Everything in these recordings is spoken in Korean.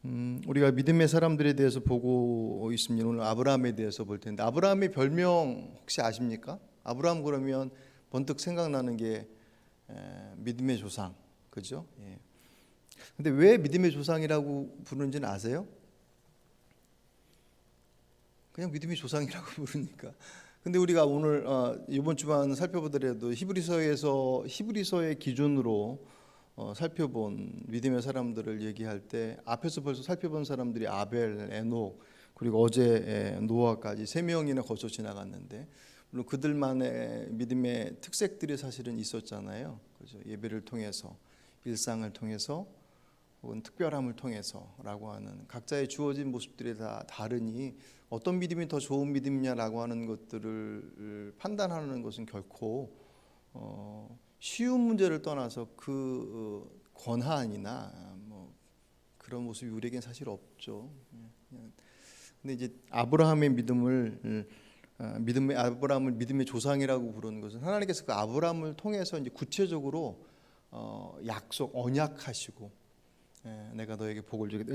우리가 믿음의 사람들에 대해서 보고 있습니다. 오늘 아브라함에 대해서 볼 텐데, 아브라함의 별명 혹시 아십니까? 아브라함 그러면 번뜩 생각나는 게 믿음의 조상, 그죠? 예. 근데 왜 믿음의 조상이라고 부르는지는 아세요? 그냥 믿음의 조상이라고 부르니까. 근데 우리가 오늘 이번 주만 살펴보더라도 히브리서의 기준으로 살펴본 믿음의 사람들을 얘기할 때 앞에서 벌써 살펴본 사람들이 아벨, 에녹, 그리고 어제 노아까지 세 명이나 거쳐 지나갔는데, 물론 그들만의 믿음의 특색들이 사실은 있었잖아요. 그죠? 예배를 통해서, 일상을 통해서, 혹은 특별함을 통해서라고 하는 각자의 주어진 모습들이 다 다르니 어떤 믿음이 더 좋은 믿음이냐라고 하는 것들을 판단하는 것은 결코 쉬운 문제를 떠나서 그 권한이나 뭐 그런 모습이 우리에겐 사실 없죠. 근데 이제 아브라함의 아브라함을 믿음의 조상이라고 부르는 것은 하나님께서 그 아브라함을 통해서 이제 구체적으로 언약하시고, 내가 너에게 복을 주겠다.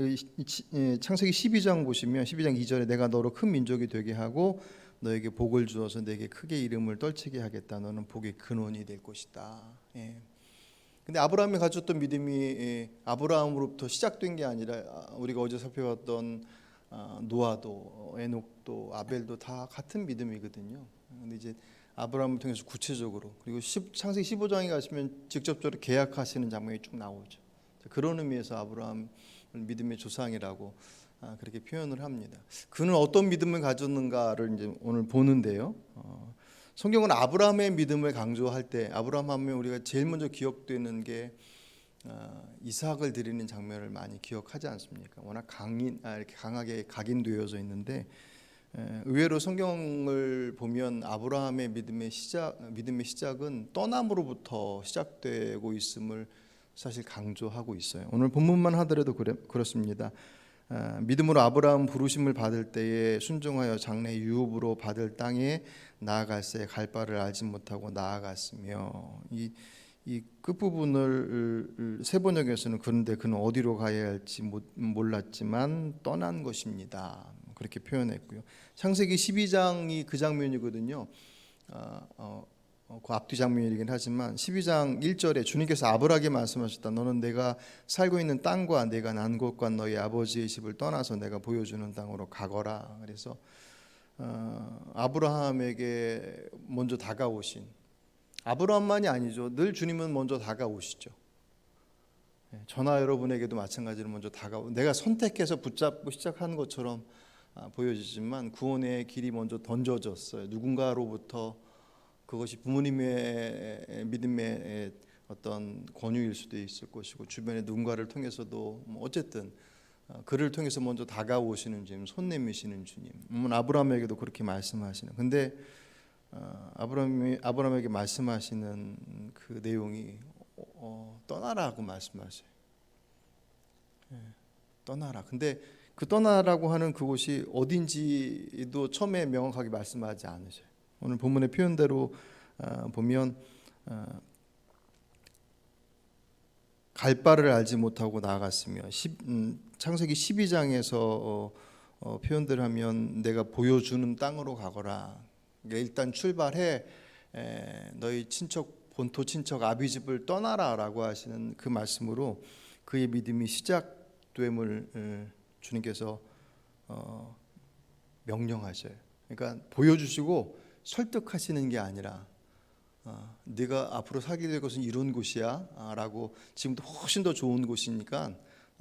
창세기 12장 보시면 12장 2절에 내가 너로 큰 민족이 되게 하고 너에게 복을 주어서 내게 크게 이름을 떨치게 하겠다. 너는 복의 근원이 될 것이다. 근데 아브라함이 가졌던 믿음이 아브라함으로부터 시작된 게 아니라 우리가 어제 살펴봤던 노아도 에녹도 아벨도 다 같은 믿음이거든요. 근데 이제 아브라함을 통해서 구체적으로, 그리고 창세기 15장에 가시면 직접적으로 계약하시는 장면이 쭉 나오죠. 그런 의미에서 아브라함을 믿음의 조상이라고 그렇게 표현을 합니다. 그는 어떤 믿음을 가졌는가를 이제 오늘 보는데요. 성경은 아브라함의 믿음을 강조할 때 아브라함 하면 우리가 제일 먼저 기억되는 게 이삭을 드리는 장면을 많이 기억하지 않습니까? 워낙 이렇게 강하게 각인되어져 있는데, 의외로 성경을 보면 아브라함의 믿음의 시작은 떠남으로부터 시작되고 있음을 사실 강조하고 있어요. 오늘 본문만 하더라도 그렇습니다. 믿음으로 아브라함 부르심을 받을 때에 순종하여 장래 유업으로 받을 땅에 나아갈새 갈 바를 알지 못하고 나아갔으며, 이 끝부분을 세 번역에서는 그런데 그는 어디로 가야 할지 몰랐지만 떠난 것입니다. 그렇게 표현했고요. 창세기 12장이 그 장면이거든요. 그 앞뒤 장면이긴 하지만 12장 1절에 주님께서 아브라함에게 말씀하셨다. 너는 내가 살고 있는 땅과 내가 난 곳과 너희 아버지의 집을 떠나서 내가 보여주는 땅으로 가거라. 그래서 아브라함에게 먼저 다가오신, 아브라함만이 아니죠. 늘 주님은 먼저 다가오시죠. 저나 여러분에게도 마찬가지로 먼저 내가 선택해서 붙잡고 시작하는 것처럼 보여지지만 구원의 길이 먼저 던져졌어요. 누군가로부터. 그것이 부모님의 믿음의 어떤 권유일 수도 있을 것이고, 주변의 누군가를 통해서도 어쨌든 그를 통해서 먼저 다가오시는 주님, 손 내미시는 주님. 아브라함에게도 그렇게 말씀하시는. 근데 아브라함에게 말씀하시는 그 내용이 떠나라고 말씀하셔요. 떠나라. 근데 그 떠나라고 하는 그곳이 어딘지도 처음에 명확하게 말씀하지 않으셔요. 오늘 본문의 표현대로 보면 갈 바를 알지 못하고 나아갔으며, 창세기 12장에서 표현들 하면 내가 보여주는 땅으로 가거라. 그러니까 일단 출발해 너희 본토 친척 아비집을 떠나라라고 하시는 그 말씀으로 그의 믿음이 시작됨을 주님께서 명령하셔요. 그러니까 보여주시고 설득하시는 게 아니라 네가 앞으로 살게 될 것은 이런 곳이야 라고, 지금도 훨씬 더 좋은 곳이니까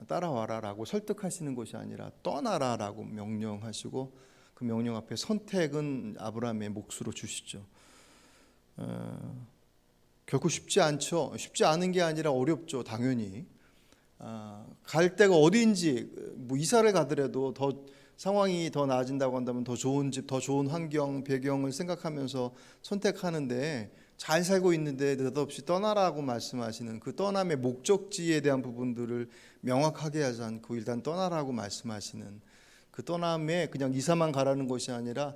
따라와라 라고 설득하시는 것이 아니라 떠나라 라고 명령하시고, 그 명령 앞에 선택은 아브라함의 몫으로 주시죠. 결코 쉽지 않죠. 쉽지 않은 게 아니라 어렵죠. 당연히 갈 데가 어디인지, 이사를 가더라도 상황이 더 나아진다고 한다면 더 좋은 집, 더 좋은 환경, 배경을 생각하면서 선택하는데, 잘 살고 있는데 느닷없이 떠나라고 말씀하시는 그 떠남의 목적지에 대한 부분들을 명확하게 하지 않고 일단 떠나라고 말씀하시는 그 떠남에 그냥 이사만 가라는 것이 아니라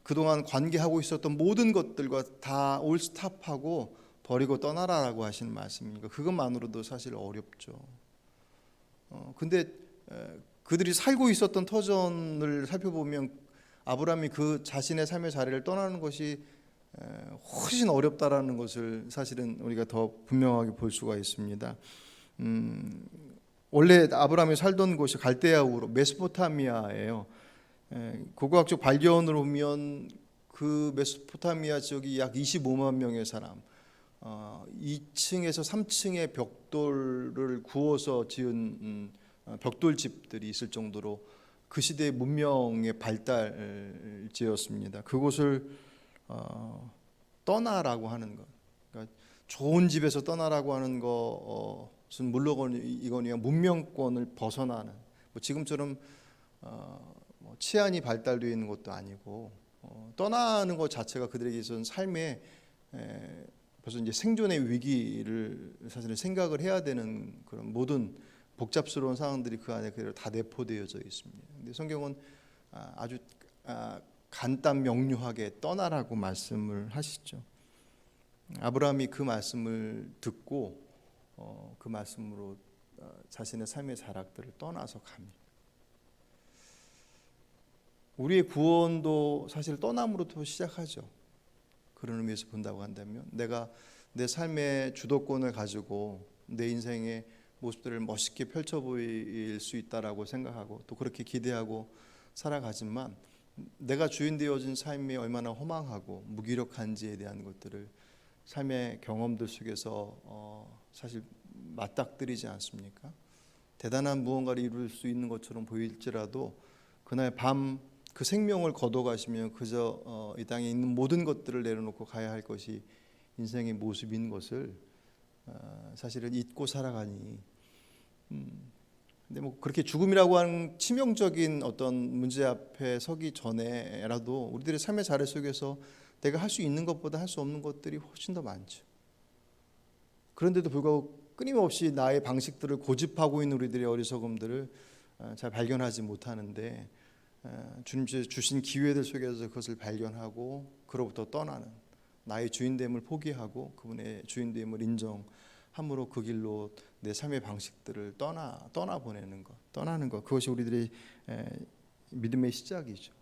그동안 관계하고 있었던 모든 것들과 다 올스탑하고 버리고 떠나라라고 하시는 말씀이니까 그것만으로도 사실 어렵죠. 근데 그들이 살고 있었던 터전을 살펴보면 아브라함이 그 자신의 삶의 자리를 떠나는 것이 훨씬 어렵다라는 것을 사실은 우리가 더 분명하게 볼 수가 있습니다. 원래 아브라함이 살던 곳이 갈대아 우르 메소포타미아예요. 고고학적 발견으로 보면 그 메소포타미아 지역이 약 25만 명의 사람, 2층에서 3층의 벽돌을 구워서 지은 벽돌집들이 있을 정도로 그 시대의 문명의 발달지였습니다. 그곳을 떠나라고 하는 것, 그러니까 좋은 집에서 떠나라고 하는 것은 물론이거니와 문명권을 벗어나는, 뭐 지금처럼 뭐 치안이 발달되어 있는 것도 아니고 떠나는 것 자체가 그들에게 있어서는 삶의 벌써 이제 생존의 위기를 사실은 생각을 해야 되는 그런 모든 복잡스러운 상황들이 그 안에 그대로 다 내포되어져 있습니다. 근데 성경은 아주 간단 명료하게 떠나라고 말씀을 하시죠. 아브라함이 그 말씀을 듣고 그 말씀으로 자신의 삶의 자락들을 떠나서 갑니다. 우리의 구원도 사실 떠남으로부터 시작하죠. 그런 의미에서 본다고 한다면 내가 내 삶의 주도권을 가지고 내 인생의 모습들을 멋있게 펼쳐 보일 수 있다라고 생각하고 또 그렇게 기대하고 살아가지만 내가 주인 되어진 삶이 얼마나 허망하고 무기력한지에 대한 것들을 삶의 경험들 속에서 사실 맞닥뜨리지 않습니까? 대단한 무언가를 이룰 수 있는 것처럼 보일지라도 그날 밤 그 생명을 거둬가시면 그저 이 땅에 있는 모든 것들을 내려놓고 가야 할 것이 인생의 모습인 것을 사실은 잊고 살아가니 근데 뭐 그렇게 죽음이라고 하는 치명적인 어떤 문제 앞에 서기 전에라도 우리들의 삶의 자리 속에서 내가 할 수 있는 것보다 할 수 없는 것들이 훨씬 더 많죠. 그런데도 불구하고 끊임없이 나의 방식들을 고집하고 있는 우리들의 어리석음들을 잘 발견하지 못하는데 주님 주신 기회들 속에서 그것을 발견하고 그로부터 떠나는 나의 주인됨을 포기하고 그분의 주인됨을 인정함으로 그 길로 내 삶의 방식들을 떠나보내는 것, 떠나는 것, 그것이 우리들의 믿음의 시작이죠.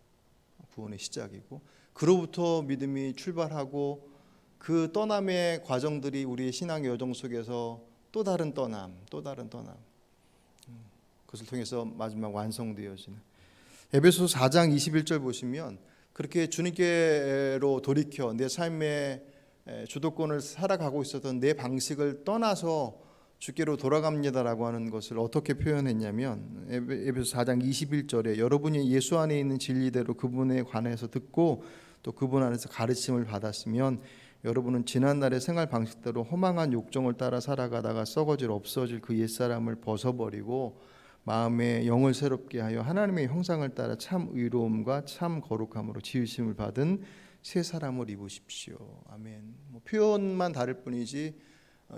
구원의 시작이고 그로부터 믿음이 출발하고 그 떠남의 과정들이 우리의 신앙의 여정 속에서 또 다른 떠남 그것을 통해서 마지막 완성되어지는 에베소서 4장 21절 보시면 그렇게 주님께로 돌이켜 내 삶의 주도권을 살아가고 있었던 내 방식을 떠나서 주께로 돌아갑니다라고 하는 것을 어떻게 표현했냐면 에베소서 4장 21절에 여러분이 예수 안에 있는 진리대로 그분에 관해서 듣고 또 그분 안에서 가르침을 받았으면 여러분은 지난날의 생활 방식대로 허망한 욕정을 따라 살아가다가 썩어질 없어질 그 옛사람을 벗어버리고 마음의 영을 새롭게 하여 하나님의 형상을 따라 참 의로움과 참 거룩함으로 지으심을 받은 새 사람을 입으십시오. 아멘. 뭐 표현만 다를 뿐이지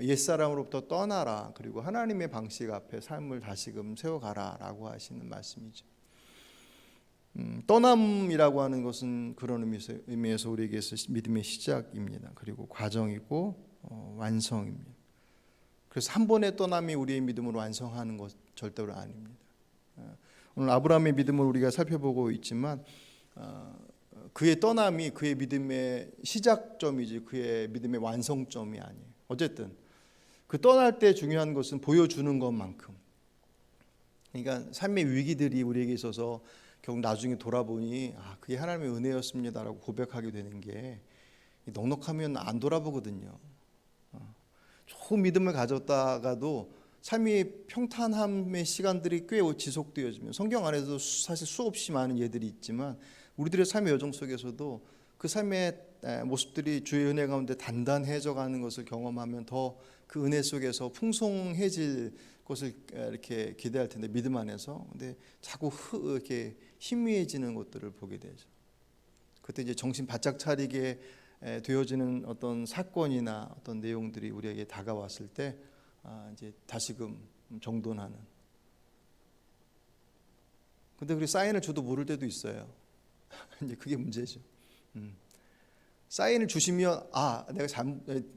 옛사람으로부터 떠나라 그리고 하나님의 방식 앞에 삶을 다시금 세워가라라고 하시는 말씀이죠. 떠남이라고 하는 것은 그런 의미에서 우리에게서 믿음의 시작입니다. 그리고 과정이고 완성입니다. 그래서 한 번의 떠남이 우리의 믿음을 완성하는 것 절대로 아닙니다. 오늘 아브라함의 믿음을 우리가 살펴보고 있지만 그의 떠남이 그의 믿음의 시작점이지 그의 믿음의 완성점이 아니에요. 어쨌든 그 떠날 때 중요한 것은 보여주는 것만큼, 그러니까 삶의 위기들이 우리에게 있어서 결국 나중에 돌아보니 그게 하나님의 은혜였습니다라고 고백하게 되는 게 넉넉하면 안 돌아보거든요. 좋은 믿음을 가졌다가도 삶이 평탄함의 시간들이 꽤 지속되어지면 성경 안에도 사실 수없이 많은 예들이 있지만 우리들의 삶의 여정 속에서도 그 삶의 모습들이 주의 은혜 가운데 단단해져 가는 것을 경험하면 더 그 은혜 속에서 풍성해질 것을 이렇게 기대할 텐데 믿음 안에서 근데 자꾸 이렇게 희미해지는 것들을 보게 되죠. 그때 이제 정신 바짝 차리게 되어지는 어떤 사건이나 어떤 내용들이 우리에게 다가왔을 때 이제 다시금 정돈하는. 근데 그게 사인을 줘도 모를 때도 있어요. 이제 그게 문제죠. 사인을 주시면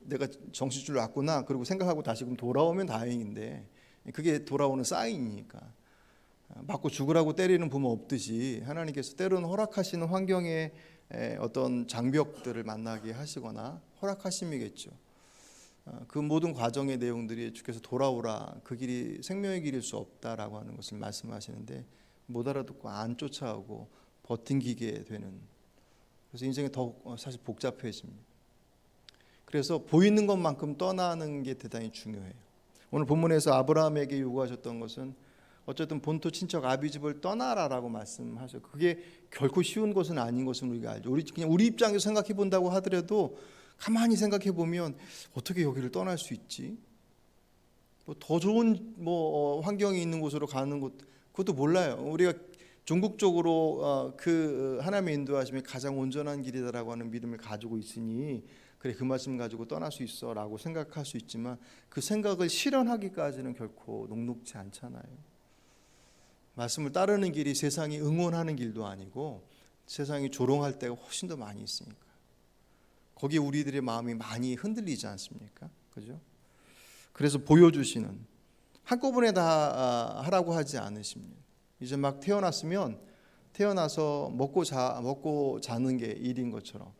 내가 정신줄 놨구나 그리고 생각하고 다시금 돌아오면 다행인데 그게 돌아오는 사인이니까 맞고 죽으라고 때리는 부모 없듯이 하나님께서 때로는 허락하시는 환경에 어떤 장벽들을 만나게 하시거나 허락하심이겠죠. 그 모든 과정의 내용들이 주께서 돌아오라, 그 길이 생명의 길일 수 없다라고 하는 것을 말씀하시는데 못 알아듣고 안 쫓아오고 버팅기게 되는, 그래서 인생이 더 사실 복잡해집니다. 그래서 보이는 것만큼 떠나는 게 대단히 중요해요. 오늘 본문에서 아브라함에게 요구하셨던 것은 어쨌든 본토 친척 아비집을 떠나라라고 말씀하셔. 그게 결코 쉬운 것은 아닌 것은 우리가 알죠. 그냥 우리 입장에서 생각해 본다고 하더라도 가만히 생각해 보면 어떻게 여기를 떠날 수 있지? 뭐 더 좋은 환경이 있는 곳으로 가는 것, 그것도 몰라요. 우리가 종국적으로 그 하나님의 인도하심이 가장 온전한 길이다라고 하는 믿음을 가지고 있으니 그래 그 말씀 가지고 떠날 수 있어라고 생각할 수 있지만 그 생각을 실현하기까지는 결코 녹록지 않잖아요. 말씀을 따르는 길이 세상이 응원하는 길도 아니고 세상이 조롱할 때가 훨씬 더 많이 있으니까 거기에 우리들의 마음이 많이 흔들리지 않습니까? 그죠? 그래서 보여주시는, 한꺼번에 다 하라고 하지 않으십니다. 이제 막 태어났으면 태어나서 먹고 자는 게 일인 것처럼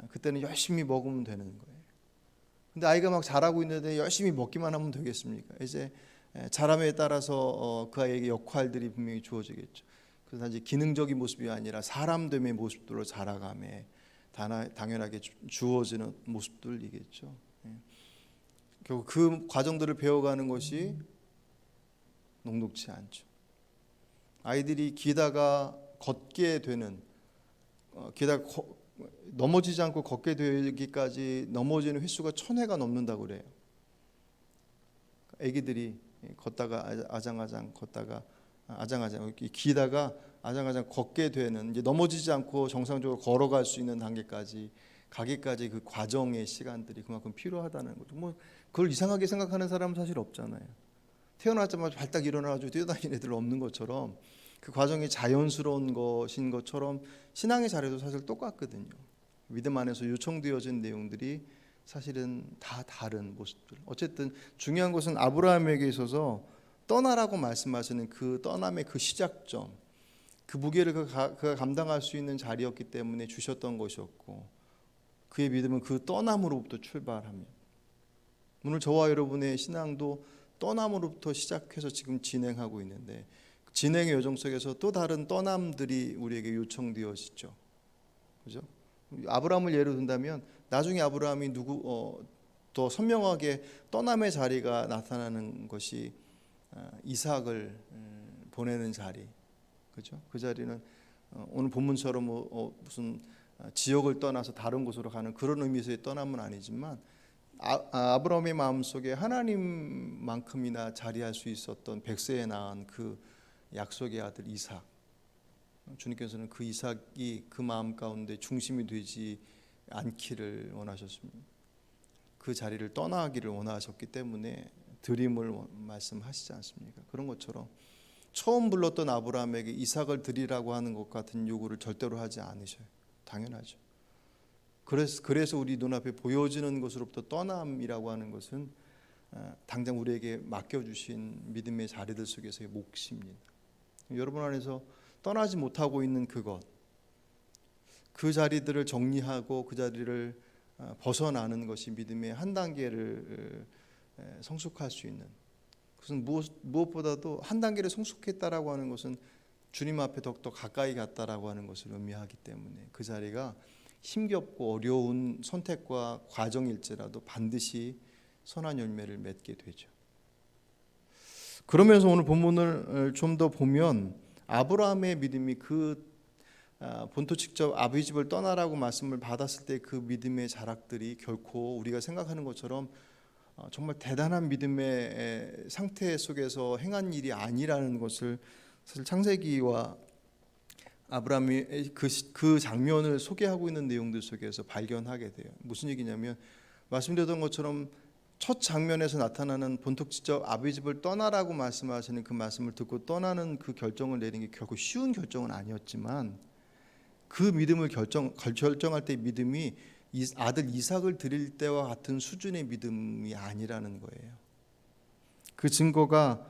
그때는 열심히 먹으면 되는 거예요. 근데 아이가 막 자라고 있는데 열심히 먹기만 하면 되겠습니까? 이제 자람에 따라서 그 아이에게 역할들이 분명히 주어지겠죠. 그래서 이제 기능적인 모습이 아니라 사람됨의 모습들로 자라감에 당연하게 주어지는 모습들이겠죠. 결국 그 과정들을 배워가는 것이 녹록지 않죠. 아이들이 기다가 걷게 되는, 기다가 넘어지지 않고 걷게 되기까지 넘어지는 횟수가 1000회가 넘는다고 그래요. 아기들이 걷다가 아장아장 걷다가 아장아장 기다가 아장아장 걷게 되는, 이제 넘어지지 않고 정상적으로 걸어갈 수 있는 단계까지 가기까지 그 과정의 시간들이 그만큼 필요하다는 거죠. 뭐 그걸 이상하게 생각하는 사람은 사실 없잖아요. 태어나자마자 발딱 일어나가지고 뛰어다니는 애들 없는 것처럼 그 과정이 자연스러운 것인 것처럼 신앙의 자리도 사실 똑같거든요. 믿음 안에서 요청되어진 내용들이 사실은 다 다른 모습들. 어쨌든 중요한 것은 아브라함에게 있어서 떠나라고 말씀하시는 그 떠남의 그 시작점, 그 무게를 그가 감당할 수 있는 자리였기 때문에 주셨던 것이었고, 그의 믿음은 그 떠남으로부터 출발합니다. 오늘 저와 여러분의 신앙도 떠남으로부터 시작해서 지금 진행하고 있는데 진행의 여정 속에서 또 다른 떠남들이 우리에게 요청되어지죠. 그죠? 아브라함을 예로 든다면 나중에 아브라함이 더 선명하게 떠남의 자리가 나타나는 것이 이삭을 보내는 자리. 그죠? 그 자리는 오늘 본문처럼 무슨 지역을 떠나서 다른 곳으로 가는 그런 의미에서의 떠남은 아니지만 아브라함의 마음속에 하나님만큼이나 자리할 수 있었던 백세에 낳은 그 약속의 아들 이삭, 주님께서는 그 이삭이 그 마음 가운데 중심이 되지 않기를 원하셨습니다. 그 자리를 떠나기를 원하셨기 때문에 드림을 말씀하시지 않습니까? 그런 것처럼 처음 불렀던 아브라함에게 이삭을 드리라고 하는 것 같은 요구를 절대로 하지 않으셔요. 당연하죠. 그래서 우리 눈앞에 보여지는 것으로부터 떠남이라고 하는 것은 당장 우리에게 맡겨주신 믿음의 자리들 속에서의 몫입니다. 여러분 안에서 떠나지 못하고 있는 그것, 그 자리들을 정리하고 그 자리를 벗어나는 것이 믿음의 한 단계를 성숙할 수 있는, 그것은 무엇보다도 한 단계를 성숙했다라고 하는 것은 주님 앞에 더욱더 가까이 갔다라고 하는 것을 의미하기 때문에 그 자리가 힘겹고 어려운 선택과 과정일지라도 반드시 선한 열매를 맺게 되죠. 그러면서 오늘 본문을 좀 더 보면 아브라함의 믿음이 그 본토 직접 아비 집을 떠나라고 말씀을 받았을 때 그 믿음의 자락들이 결코 우리가 생각하는 것처럼 정말 대단한 믿음의 상태 속에서 행한 일이 아니라는 것을 사실 창세기와 아브라함이 그 장면을 소개하고 있는 내용들 속에서 발견하게 돼요. 무슨 얘기냐면 말씀드렸던 것처럼 첫 장면에서 나타나는 본토지적 아비 집을 떠나라고 말씀하시는 그 말씀을 듣고 떠나는 그 결정을 내린 게 결코 쉬운 결정은 아니었지만 그 믿음을 결정할 때 믿음이 아들 이삭을 드릴 때와 같은 수준의 믿음이 아니라는 거예요. 그 증거가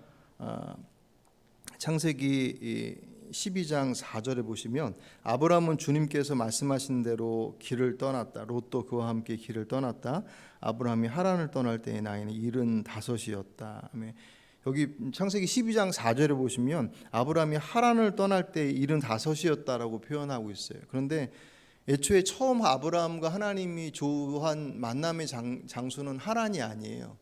창세기 12장 4절에 보시면 아브라함은 주님께서 말씀하신 대로 길을 떠났다. 롯도 그와 함께 길을 떠났다. 아브라함이 하란을 떠날 때의 나이는 75이었다. 여기 창세기 12장 4절에 보시면 아브라함이 하란을 떠날 때 75이었다라고 표현하고 있어요. 그런데 애초에 처음 아브라함과 하나님이 조한 만남의 장소는 하란이 아니에요.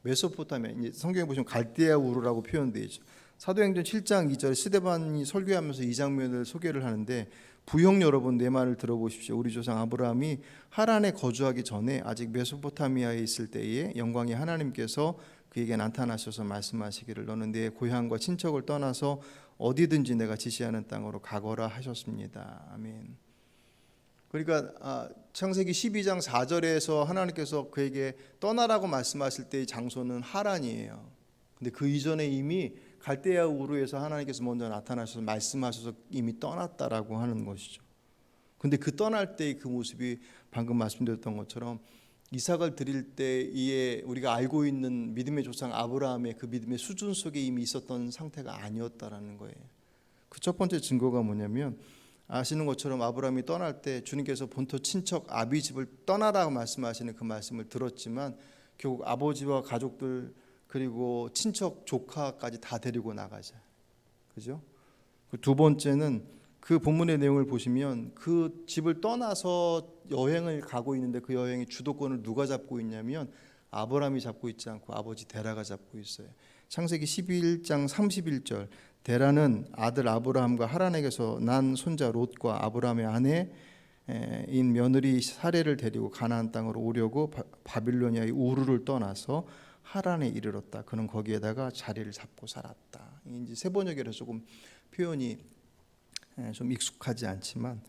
메소포타미아, 성경에 보시면 갈대아 우르라고 표현되어 있죠. 사도행전 7장 2절에 스데반이 설교하면서 이 장면을 소개를 하는데, 부형 여러분 내 말을 들어보십시오. 우리 조상 아브라함이 하란에 거주하기 전에 아직 메소포타미아에 있을 때에 영광의 하나님께서 그에게 나타나셔서 말씀하시기를 너는 내 고향과 친척을 떠나서 어디든지 내가 지시하는 땅으로 가거라 하셨습니다. 아멘. 그러니까 창세기 12장 4절에서 하나님께서 그에게 떠나라고 말씀하실 때의 장소는 하란이에요. 근데 그 이전에 이미 갈대아 우르에서 하나님께서 먼저 나타나셔서 말씀하셔서 이미 떠났다라고 하는 것이죠. 근데 그 떠날 때의 그 모습이 방금 말씀드렸던 것처럼 이삭을 드릴 때에 우리가 알고 있는 믿음의 조상 아브라함의 그 믿음의 수준 속에 이미 있었던 상태가 아니었다라는 거예요. 그 첫 번째 증거가 뭐냐면, 아시는 것처럼 아브라함이 떠날 때 주님께서 본토 친척 아비 집을 떠나라고 말씀하시는 그 말씀을 들었지만 결국 아버지와 가족들 그리고 친척 조카까지 다 데리고 나가자. 그죠? 두 번째는 그 본문의 내용을 보시면 그 집을 떠나서 여행을 가고 있는데 그 여행의 주도권을 누가 잡고 있냐면 아브라함이 잡고 있지 않고 아버지 데라가 잡고 있어요. 창세기 11장 31절, 데라는 아들 아브라함과 하란에게서 난 손자 롯과 아브라함의 아내인 며느리 사레를 데리고 가나안 땅으로 오려고 바빌로니아의 우르를 떠나서 하란에 이르렀다. 그는 거기에다가 자리를 잡고 살았다. 이제 세번역이라 조금 표현이 좀 익숙하지 않지만,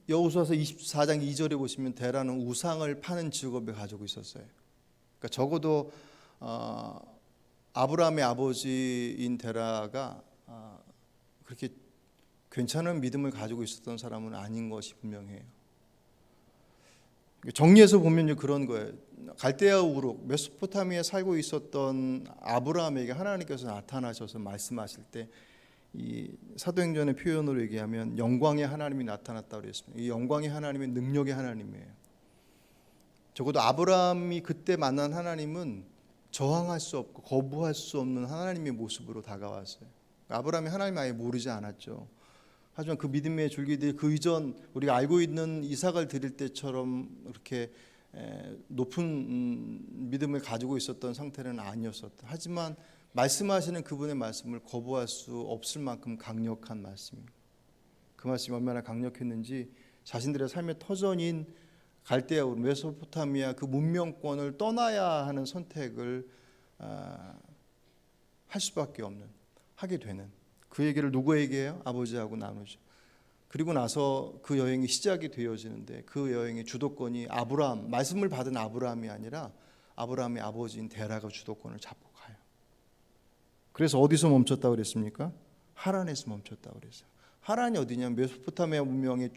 여호수아서 24장 2절에 보시면 데라는 우상을 파는 직업을 가지고 있었어요. 그러니까 적어도 아브라함의 아버지인 데라가 그렇게 괜찮은 믿음을 가지고 있었던 사람은 아닌 것이 분명해요. 정리해서 보면 그런 거예요. 갈대아 우르 메소포타미아에 살고 있었던 아브라함에게 하나님께서 나타나셔서 말씀하실 때, 이 사도행전의 표현으로 얘기하면 영광의 하나님이 나타났다고 그랬습니다. 이 영광의 하나님은 능력의 하나님이에요. 적어도 아브라함이 그때 만난 하나님은 저항할 수 없고 거부할 수 없는 하나님의 모습으로 다가왔어요. 아브라함이 하나님 아예 모르지 않았죠. 하지만 그 믿음의 줄기들이 그 이전 우리가 알고 있는 이삭을 드릴 때처럼 그렇게 높은 믿음을 가지고 있었던 상태는 아니었었다. 하지만 말씀하시는 그분의 말씀을 거부할 수 없을 만큼 강력한 말씀입니다. 그 말씀이 얼마나 강력했는지 자신들의 삶의 터전인 갈대아 우르 메소포타미아 그 문명권을 떠나야 하는 선택을 할 수밖에 없는, 하게 되는 그 얘기를 누구에게 해요? 아버지하고 나누죠. 그리고 나서 그 여행이 시작이 되어지는데 그 여행의 주도권이 아브라함, 말씀을 받은 아브라함이 아니라 아브라함의 아버지인 데라가 주도권을 잡고 가요. 그래서 어디서 멈췄다고 그랬습니까? 하란에서 멈췄다고 그랬어요. 하란이 어디냐면 메소포타미아 문명의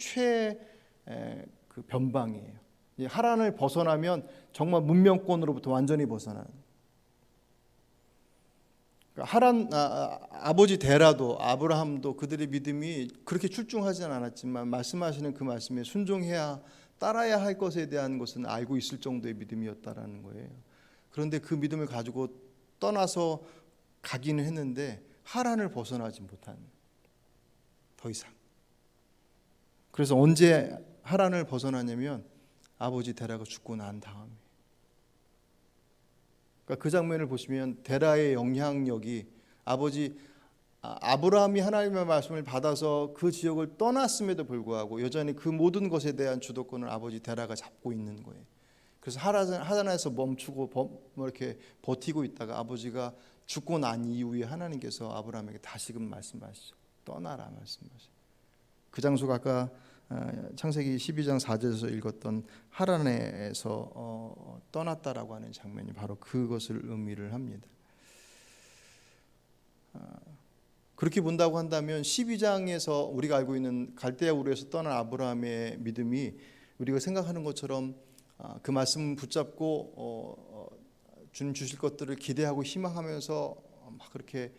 그 변방이에요. 하란을 벗어나면 정말 문명권으로부터 완전히 벗어나는. 하란 아버지 데라도 아브라함도 그들의 믿음이 그렇게 출중하지는 않았지만 말씀하시는 그 말씀에 순종해야 따라야 할 것에 대한 것은 알고 있을 정도의 믿음이었다라는 거예요. 그런데 그 믿음을 가지고 떠나서 가기는 했는데 하란을 벗어나지 못한, 더 이상. 그래서 언제 하란을 벗어나냐면 아버지 데라가 죽고 난 다음에. 그러니까 그 장면을 보시면 데라의 영향력이 아브라함이 하나님의 말씀을 받아서 그 지역을 떠났음에도 불구하고 여전히 그 모든 것에 대한 주도권을 아버지 데라가 잡고 있는 거예요. 그래서 하란에서 멈추고 이렇게 버티고 있다가 아버지가 죽고 난 이후에 하나님께서 아브라함에게 다시금 말씀하시죠. 떠나라 말씀하시죠. 그 장소가 아까 창세기 12장 4절에서 읽었던 하란에서 떠났다라고 하는 장면이 바로 그것을 의미를 합니다. 그렇게 본다고 한다면 12장에서 우리가 알고 있는 갈대아 우르에서 떠난 아브라함의 믿음이 우리가 생각하는 것처럼 그 말씀 붙잡고 주님 주실 것들을 기대하고 희망하면서 막 그렇게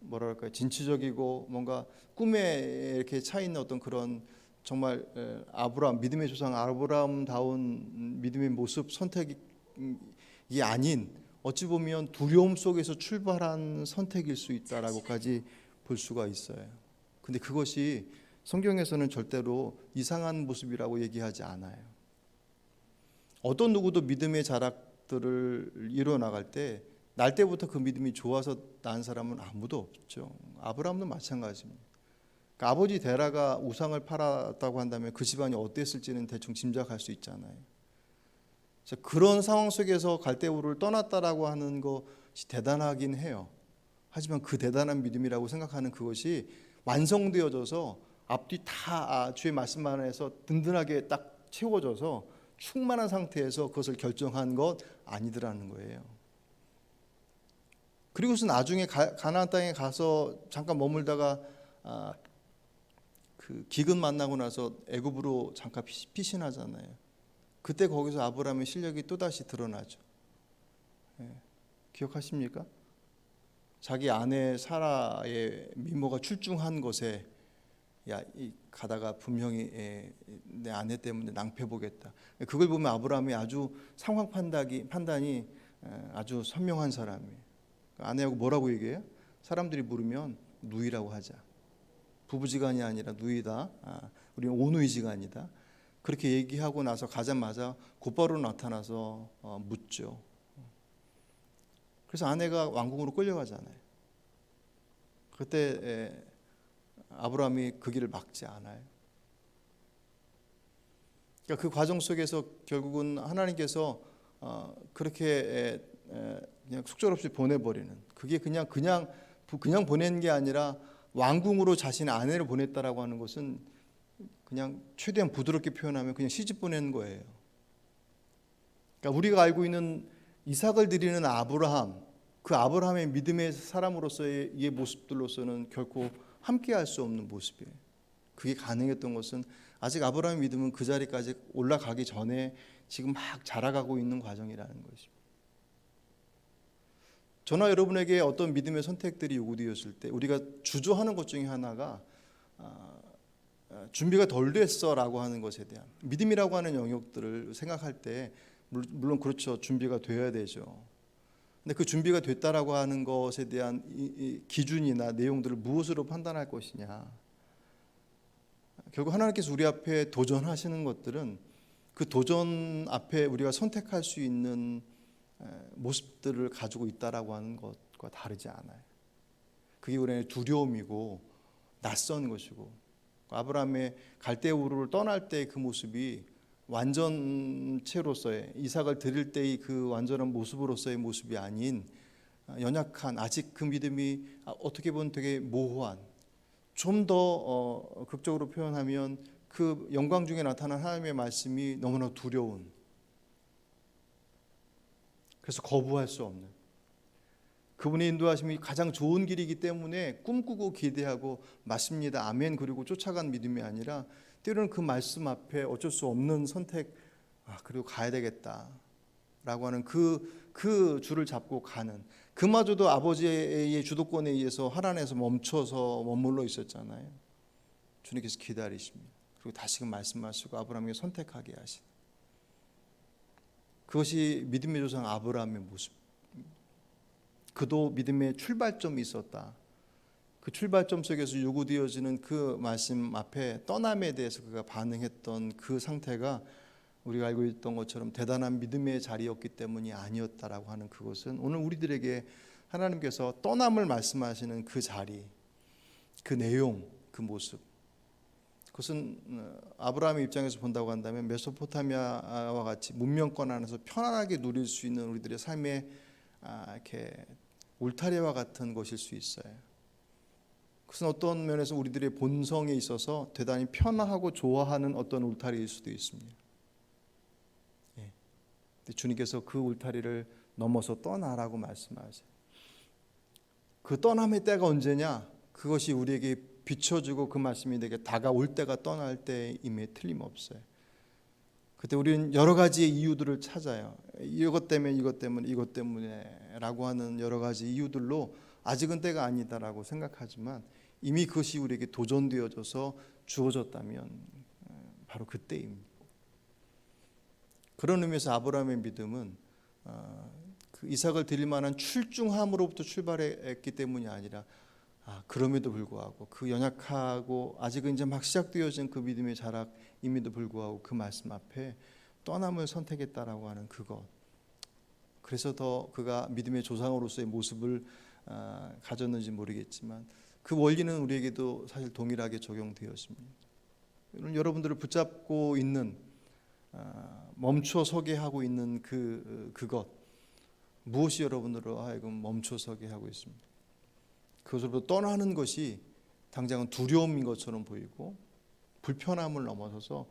뭐랄까요, 진취적이고 뭔가 꿈에 이렇게 차 있는 어떤 그런 정말 아브라함, 믿음의 조상 아브라함다운 믿음의 모습 선택이 아닌, 어찌 보면 두려움 속에서 출발한 선택일 수 있다라고까지 볼 수가 있어요. 근데 그것이 성경에서는 절대로 이상한 모습이라고 얘기하지 않아요. 어떤 누구도 믿음의 자락들을 이루어 나갈 때 날 때부터 그 믿음이 좋아서 난 사람은 아무도 없죠. 아브라함도 마찬가지입니다. 그러니까 아버지 데라가 우상을 팔았다고 한다면 그 집안이 어땠을지는 대충 짐작할 수 있잖아요. 그런 상황 속에서 갈대우를 떠났다라고 하는 것이 대단하긴 해요. 하지만 그 대단한 믿음이라고 생각하는 그것이 완성되어져서 앞뒤 다 주의 말씀 안에서 든든하게 딱 채워져서 충만한 상태에서 그것을 결정한 것 아니더라는 거예요. 그리고서 나중에 가나안 땅에 가서 잠깐 머물다가 그 기근 만나고 나서 애굽으로 잠깐 피신하잖아요. 그때 거기서 아브라함의 실력이 또다시 드러나죠. 기억하십니까? 자기 아내 사라의 미모가 출중한 것에 가다가 분명히 내 아내 때문에 낭패 보겠다. 그걸 보면 아브라함이 아주 상황 판단이 아주 선명한 사람이에요. 아내하고 뭐라고 얘기해요? 사람들이 물으면 누이라고 하자. 부부지간이 아니라 누이다. 우리는 오누이지간이다. 그렇게 얘기하고 나서 가자마자 곧바로 나타나서 묻죠. 그래서 아내가 왕궁으로 끌려가잖아요. 그때 아브라함이 그 길을 막지 않아요. 그러니까 그 과정 속에서 결국은 하나님께서 그렇게 그냥 속절없이 보내버리는, 그게 그냥 보낸 게 아니라 왕궁으로 자신의 아내를 보냈다라고 하는 것은 그냥 최대한 부드럽게 표현하면 그냥 시집 보내는 거예요. 그러니까 우리가 알고 있는 이삭을 드리는 아브라함, 그 아브라함의 믿음의 사람으로서의 이 모습들로서는 결코 함께할 수 없는 모습이에요. 그게 가능했던 것은 아직 아브라함의 믿음은 그 자리까지 올라가기 전에 지금 막 자라가고 있는 과정이라는 것입니다. 저나 여러분에게 어떤 믿음의 선택들이 요구되었을 때 우리가 주저하는 것 중에 하나가 준비가 덜 됐어라고 하는 것에 대한, 믿음이라고 하는 영역들을 생각할 때 물론 그렇죠, 준비가 되어야 되죠. 근데 그 준비가 됐다라고 하는 것에 대한 이 기준이나 내용들을 무엇으로 판단할 것이냐. 결국 하나님께서 우리 앞에 도전하시는 것들은 그 도전 앞에 우리가 선택할 수 있는 모습들을 가지고 있다라고 하는 것과 다르지 않아요. 그게 우리의 두려움이고 낯선 것이고, 아브라함의 갈대우르를 떠날 때 그 모습이 완전체로서의, 이삭을 드릴 때의 그 완전한 모습으로서의 모습이 아닌 연약한, 아직 그 믿음이 어떻게 보면 되게 모호한, 좀 더 극적으로 표현하면 그 영광 중에 나타난 하나님의 말씀이 너무나 두려운, 그래서 거부할 수 없는, 그분의 인도하심이 가장 좋은 길이기 때문에 꿈꾸고 기대하고 맞습니다, 아멘, 그리고 쫓아간 믿음이 아니라 때로는 그 말씀 앞에 어쩔 수 없는 선택, 그리고 가야 되겠다라고 하는 그 줄을 잡고 가는, 그마저도 아버지의 주도권에 의해서 하란에서 멈춰서 머물러 있었잖아요. 주님께서 기다리십니다. 그리고 다시금 말씀하시고 아브라함에게 선택하게 하신, 그것이 믿음의 조상 아브라함의 모습. 그도 믿음의 출발점이 있었다. 그 출발점 속에서 요구되어지는 그 말씀 앞에 떠남에 대해서 그가 반응했던 그 상태가 우리가 알고 있던 것처럼 대단한 믿음의 자리였기 때문이 아니었다라고 하는 그것은, 오늘 우리들에게 하나님께서 떠남을 말씀하시는 그 자리, 그 내용, 그 모습, 그것은 아브라함의 입장에서 본다고 한다면 메소포타미아와 같이 문명권 안에서 편안하게 누릴 수 있는 우리들의 삶의 이렇게 울타리와 같은 것일 수 있어요. 그것은 어떤 면에서 우리들의 본성에 있어서 대단히 편하고 좋아하는 어떤 울타리일 수도 있습니다. 주님께서 그 울타리를 넘어서 떠나라고 말씀하세요. 그 떠남의 때가 언제냐? 그것이 우리에게 비춰주고 그 말씀이 내게 다가올 때가 떠날 때임에 틀림없어요. 그때 우리는 여러 가지의 이유들을 찾아요. 이것 때문에 라고 하는 여러 가지 이유들로 아직은 때가 아니다라고 생각하지만 이미 그것이 우리에게 도전되어져서 주어졌다면 바로 그때입니다. 그런 의미에서 아브라함의 믿음은 그 이삭을 드릴 만한 출중함으로부터 출발했기 때문이 아니라 그럼에도 불구하고 그 연약하고 아직은 이제 막 시작되어진 그 믿음의 자락임에도 불구하고 그 말씀 앞에 떠남을 선택했다라고 하는 그것. 그래서 더 그가 믿음의 조상으로서의 모습을 가졌는지 모르겠지만 그 원리는 우리에게도 사실 동일하게 적용되었습니다. 여러분들을 붙잡고 있는 멈춰 서게 하고 있는 그것 무엇이 여러분들로 하여금 멈춰 서게 하고 있습니다. 그것으로부터 떠나는 것이 당장은 두려움인 것처럼 보이고 불편함을 넘어서서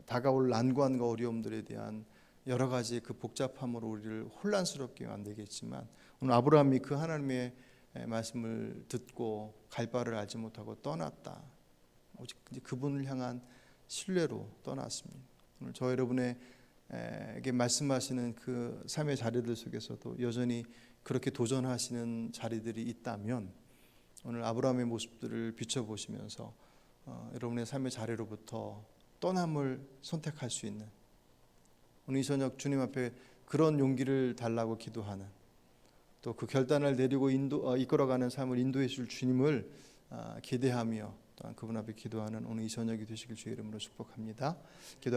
다가올 난관과 어려움들에 대한 여러 가지 그 복잡함으로 우리를 혼란스럽게 만들겠지만 오늘 아브라함이 그 하나님의 말씀을 듣고 갈 바를 알지 못하고 떠났다. 오직 그분을 향한 신뢰로 떠났습니다. 오늘 저 여러분에게 말씀하시는 그 삶의 자리들 속에서도 여전히 그렇게 도전하시는 자리들이 있다면 오늘 아브라함의 모습들을 비춰보시면서 여러분의 삶의 자리로부터 떠남을 선택할 수 있는 오늘 이 저녁 주님 앞에 그런 용기를 달라고 기도하는 또 그 결단을 내리고 이끌어가는 삶을 인도해 줄 주님을 기대하며 또한 그분 앞에 기도하는 오늘 이 저녁이 되시길 주의 이름으로 축복합니다. 기도